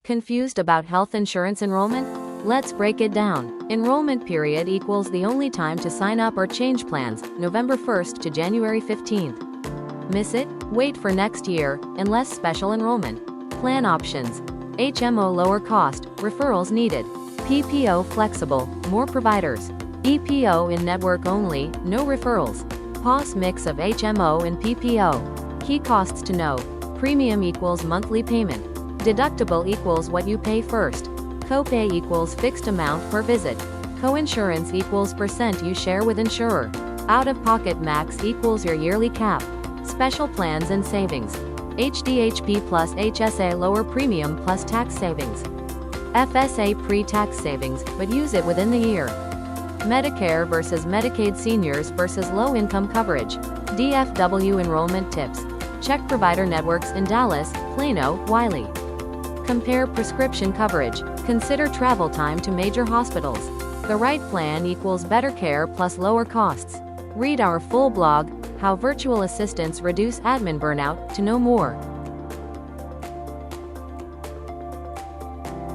Confused about health insurance enrollment? Let's break it down. Enrollment period equals the only time to sign up or change plans, November 1st to January 15th. Miss it? Wait for next year, unless special enrollment. Plan options. HMO lower cost, referrals needed. PPO flexible, more providers. EPO in network only, no referrals. POS mix of HMO and PPO. Key costs to know. Premium equals monthly payment. Deductible equals what you pay first. Copay equals fixed amount per visit. Coinsurance equals percent you share with insurer. Out-of-pocket max equals your yearly cap. Special plans and savings. HDHP plus HSA lower premium plus tax savings. FSA pre-tax savings, but use it within the year. Medicare versus Medicaid seniors versus low-income coverage. DFW enrollment tips. Check provider networks in Dallas, Plano, Wiley. Compare prescription coverage. Consider travel time to major hospitals. The right plan equals better care plus lower costs. Read our full blog, How Virtual Assistants Reduce Admin Burnout, to know more.